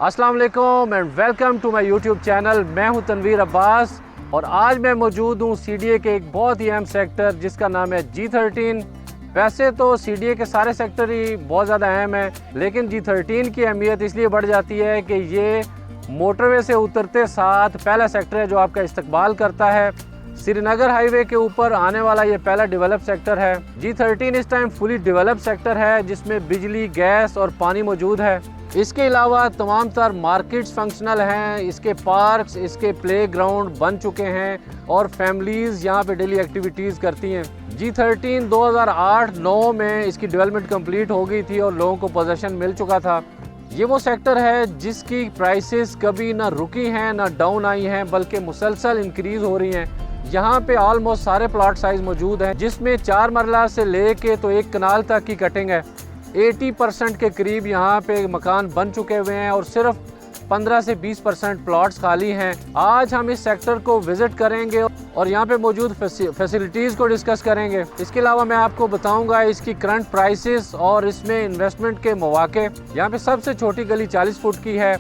अस्सलाम वालेकुम and welcome to my YouTube channel. मैं हूं तनवीर अब्बास और आज मैं मौजूद हूं सीडीए के एक बहुत ही अहम सेक्टर जिसका नाम है G13। वैसे तो सीडीए के सारे सेक्टर ही बहुत ज़्यादा अहम है, लेकिन G13 की अहमियत इसलिए बढ़ जाती है कि ये मोटरवे से उतरते साथ पहला सेक्टर है जो आपका इस्तकबाल करता है। श्रीनगर हाईवे के ऊपर आने वाला ये पहला डेवलप सेक्टर है। G13 इस टाइम फुली डेवलप सेक्टर है जिसमें बिजली, गैस और पानी मौजूद है। इसके अलावा तमाम तर मार्केट्स फंक्शनल हैं, इसके पार्क्स, इसके प्लेग्राउंड बन चुके हैं और फैमिलीज़ यहाँ पे डेली एक्टिविटीज़ करती हैं। G13 2008-9 में इसकी डेवलपमेंट कंप्लीट हो गई थी और लोगों को पोजीशन मिल चुका था। ये वो सेक्टर है जिसकी प्राइसेस कभी ना रुकी हैं ना डाउन आई हैं, बल्कि मुसलसल इंक्रीज़ हो रही हैं। यहाँ पे ऑलमोस्ट सारे प्लॉट साइज़ मौजूद हैं जिसमें 4 मरला से लेके तो 1 कनाल तक की कटिंग है। 80% के करीब यहाँ पे मकान बन चुके हुए हैं और सिर्फ 15 से 20% प्लॉट्स खाली हैं। आज हम इस सेक्टर को विज़िट करेंगे और यहाँ पे मौजूद फैसिलिटीज़ को डिस्कस करेंगे। इसके अलावा मैं आपको बताऊंगा इसकी करंट प्राइसेस और इसमें इन्वेस्टमेंट के मौके। यहाँ पे सबसे छोटी गली 40 फुट की है,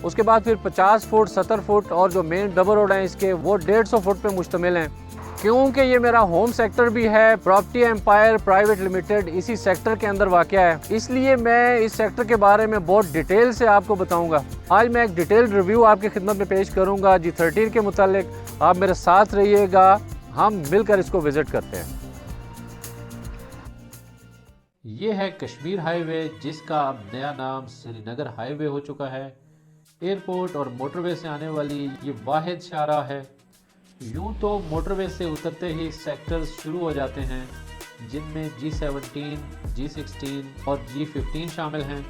उसके बाद फिर 50 फुट, 70 फुट और जो मेन डबल रोड हैं इसके वो 150 फुट पे मुश्तमिल हैं। क्योंकि ये मेरा होम सेक्टर भी है, प्रॉपर्टी एम्पायर प्राइवेट लिमिटेड इसी सेक्टर के अंदर वाक़या है, इसलिए मैं इस सेक्टर के बारे में बहुत डिटेल से आपको बताऊंगा। आज मैं एक डिटेल रिव्यू आपकी खिदमत में पेश करूंगा G13 के मुतालिक। आप मेरे साथ रहिएगा, हम मिलकर इसको विज़िट करते हैं। ये है कश्मीर हाईवे जिसका अब नया नाम श्रीनगर हाईवे हो चुका है। एयरपोर्ट और मोटरवे से आने वाली ये वाहिद शाहराह है। यूँ तो मोटरवे से उतरते ही सेक्टर्स शुरू हो जाते हैं जिनमें G17, G16 और G15 शामिल हैं,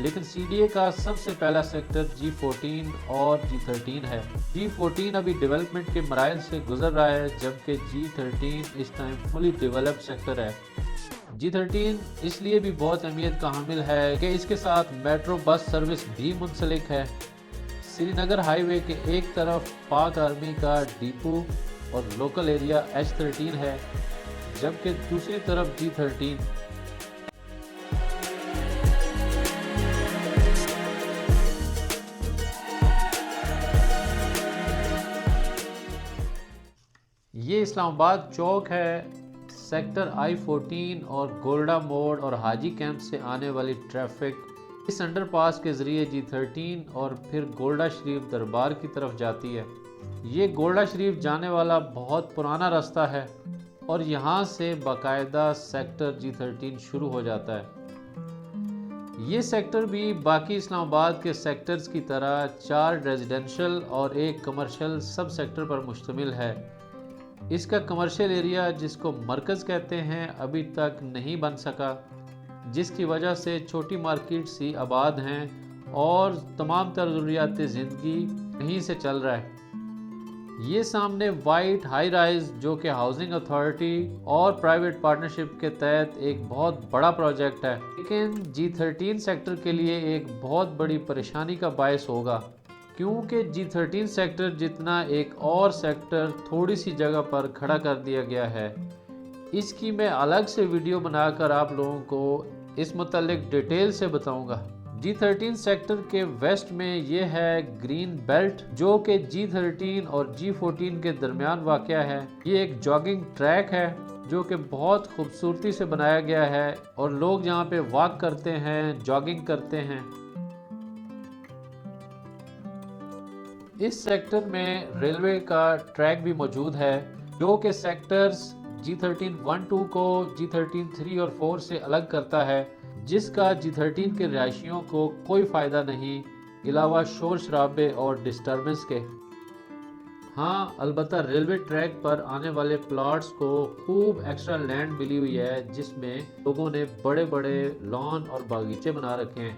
लेकिन सीडीए का सबसे पहला सेक्टर G14 और G13 है। G14 अभी डेवलपमेंट के मराइल से गुजर रहा है, जबकि G13 इस टाइम फुली डेवलप्ड सेक्टर है। G13 इसलिए भी बहुत अहमियत का हामिल है कि इसके साथ मेट्रो बस सर्विस भी मुंसलिक है। श्रीनगर हाईवे के एक तरफ पाक आर्मी का डिपो और लोकल एरिया H13 है, जबकि दूसरी तरफ G13। ये इस्लामाबाद चौक है। सेक्टर I14 और गोल्डा मोड़ और हाजी कैंप से आने वाली ट्रैफिक इस अंडरपास के ज़रिए G13 और फिर गोल्डा शरीफ दरबार की तरफ जाती है। ये गोल्डा शरीफ जाने वाला बहुत पुराना रास्ता है और यहाँ से बाकायदा सेक्टर G13 शुरू हो जाता है। ये सेक्टर भी बाकी इस्लामाबाद के सेक्टर्स की तरह 4 रेजिडेंशियल और 1 कमर्शियल सब सेक्टर पर मुश्तमिल है। इसका कमर्शियल एरिया जिसको मरकज़ कहते हैं अभी तक नहीं बन सका, जिसकी वजह से छोटी मार्केट्स ही आबाद हैं और तमाम तर ज़रूरियात ज़िंदगी यहीं से चल रहा है। ये सामने वाइट हाई राइज जो कि हाउसिंग अथॉरिटी और प्राइवेट पार्टनरशिप के तहत एक बहुत बड़ा प्रोजेक्ट है, लेकिन G13 सेक्टर के लिए एक बहुत बड़ी परेशानी का बायस होगा, क्योंकि G13 सेक्टर जितना एक और सेक्टर थोड़ी सी जगह पर खड़ा कर दिया गया है। इसकी मैं अलग से वीडियो बनाकर आप लोगों को इस मुतालिक डिटेल से बताऊंगा। G13 सेक्टर के वेस्ट में ये है ग्रीन बेल्ट जो कि G13 और G14 के दरमियान वाक़या है। ये एक जॉगिंग ट्रैक है जो कि बहुत खूबसूरती से बनाया गया है और लोग यहाँ पे वॉक करते हैं, जॉगिंग करते हैं। इस सेक्टर में रेलवे का ट्रैक भी मौजूद है जो कि सेक्टर्स G13 1-2 को G13 3 और 4 से अलग करता है, जिसका G13 के रहायशियों को कोई फ़ायदा नहीं अलावा शोर शराबे और डिस्टर्बेंस के। हाँ, अलबत्ता रेलवे ट्रैक पर आने वाले प्लॉट्स को खूब एक्स्ट्रा लैंड मिली हुई है जिसमें लोगों ने बड़े बड़े लॉन और बागीचे बना रखे हैं।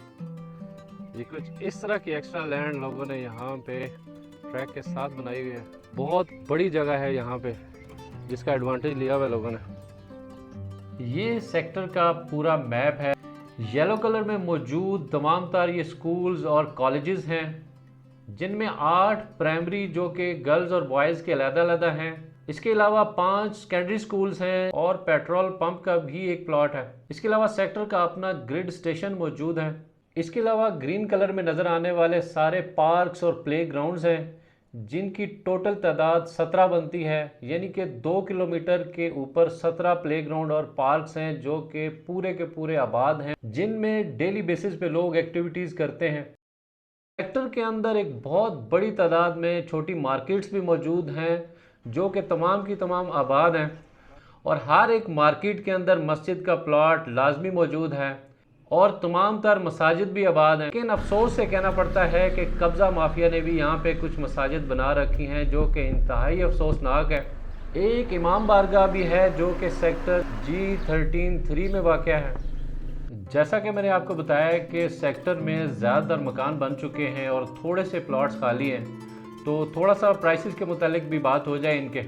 ये कुछ इस तरह की एक्स्ट्रा लैंड लोगों ने यहाँ पे ट्रैक के साथ बनाई हुई है। बहुत बड़ी जगह है यहाँ पे जिसका एडवांटेज लिया हुआ है लोगों ने। ये सेक्टर का पूरा मैप है। येलो कलर में मौजूद तमाम तार ये स्कूल्स और कॉलेजेस हैं जिनमें 8 प्राइमरी जो कि गर्ल्स और बॉयज़ के अलग-अलग हैं। इसके अलावा 5 सेकेंडरी स्कूल्स हैं और पेट्रोल पंप का भी एक प्लॉट है। इसके अलावा सेक्टर का अपना ग्रिड स्टेशन मौजूद है। इसके अलावा ग्रीन कलर में नज़र आने वाले सारे पार्क्स और प्ले ग्राउंड्स हैं जिनकी टोटल तादाद 17 बनती है, यानी कि 2 किलोमीटर के ऊपर 17 प्लेग्राउंड और पार्क्स हैं जो कि पूरे के पूरे आबाद हैं, जिनमें डेली बेसिस पे लोग एक्टिविटीज़ करते हैं। सेक्टर के अंदर एक बहुत बड़ी तादाद में छोटी मार्केट्स भी मौजूद हैं जो कि तमाम की तमाम आबाद हैं, और हर एक मार्केट के अंदर मस्जिद का प्लॉट लाजमी मौजूद है और तमाम तर मसाजिद भी आबाद हैं। लेकिन अफसोस से कहना पड़ता है कि कब्ज़ा माफिया ने भी यहाँ पे कुछ मसाजिद बना रखी हैं जो कि इंतहाई अफसोसनाक है। एक इमाम बारगाह भी है जो कि सेक्टर G13-3 में वाक़या है। जैसा कि मैंने आपको बताया कि सेक्टर में ज़्यादातर मकान बन चुके हैं और थोड़े से प्लॉट्स खाली हैं, तो थोड़ा सा प्राइसेस के मुतालिक भी बात हो जाए इनके।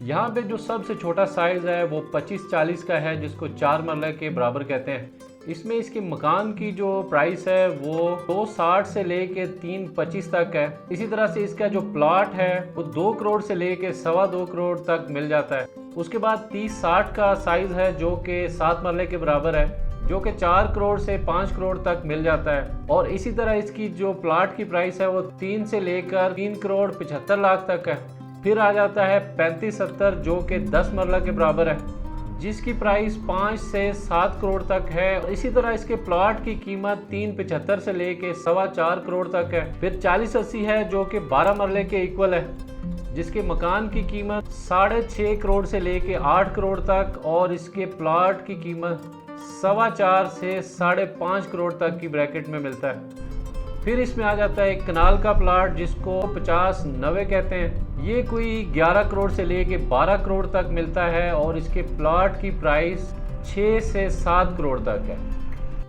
यहाँ पे जो सबसे छोटा साइज़ है वो 25-40 का है, जिसको 4 मरला के बराबर कहते हैं। इसमें इसके मकान की जो प्राइस है वो 260 से लेके 325 तक है। इसी तरह से इसका जो प्लॉट है वो 2 करोड़ से लेके 2.25 करोड़ तक मिल जाता है। उसके बाद 30-60 का साइज़ है जो कि 7 मरले के बराबर है, जो कि 4 करोड़ से 5 करोड़ तक मिल जाता है। और इसी तरह इसकी जो प्लॉट की प्राइस है वो 3 से लेकर 3 करोड़ 75 लाख तक है। फिर आ जाता है 35-70 जो कि 10 मरला के बराबर है, जिसकी प्राइस 5 से 7 करोड़ तक है। और इसी तरह इसके प्लॉट की कीमत 375 से लेके 4.25 करोड़ तक है। फिर 40-80 है जो कि 12 मरले के इक्वल है, जिसके मकान की कीमत 6.5 करोड़ से लेके 8 करोड़ तक, और इसके प्लॉट की कीमत 4.25 से 5.5 करोड़ तक की ब्रैकेट में मिलता है। फिर इसमें आ जाता है एक कनाल का प्लॉट जिसको 50-90 कहते हैं। ये कोई 11 करोड़ से लेके 12 करोड़ तक मिलता है और इसके प्लॉट की प्राइस 6 से 7 करोड़ तक है।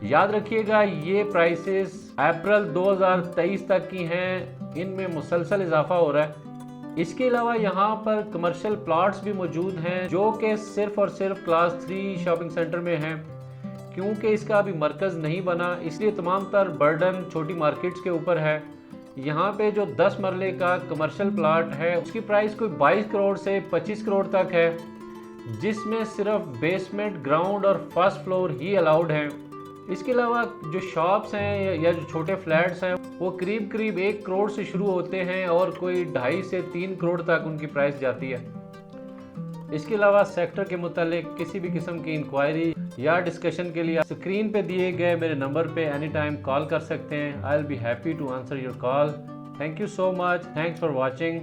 याद रखिएगा ये प्राइसेस अप्रैल 2023 तक की हैं, इनमें मुसलसल इजाफा हो रहा है। इसके अलावा यहाँ पर कमर्शियल प्लॉट्स भी मौजूद हैं जो कि सिर्फ और सिर्फ क्लास 3 शॉपिंग सेंटर में हैं। क्योंकि इसका अभी मरकज़ नहीं बना, इसलिए तमाम तर बर्डन छोटी मार्केट्स के ऊपर है। यहाँ पे जो 10 मरले का कमर्शियल प्लॉट है उसकी प्राइस कोई 22 करोड़ से 25 करोड़ तक है, जिसमें सिर्फ बेसमेंट, ग्राउंड और फर्स्ट फ्लोर ही अलाउड हैं। इसके अलावा जो शॉप्स हैं या जो छोटे फ्लैट्स हैं वो करीब करीब 1 करोड़ से शुरू होते हैं और कोई 2.5 से 3 करोड़ तक उनकी प्राइस जाती है। इसके अलावा सेक्टर के मुतालिक किसी भी किस्म की इंक्वायरी या डिस्कशन के लिए स्क्रीन पे दिए गए मेरे नंबर पे एनी टाइम कॉल कर सकते हैं। I will be happy to answer your call. Thank you so much. Thanks for watching.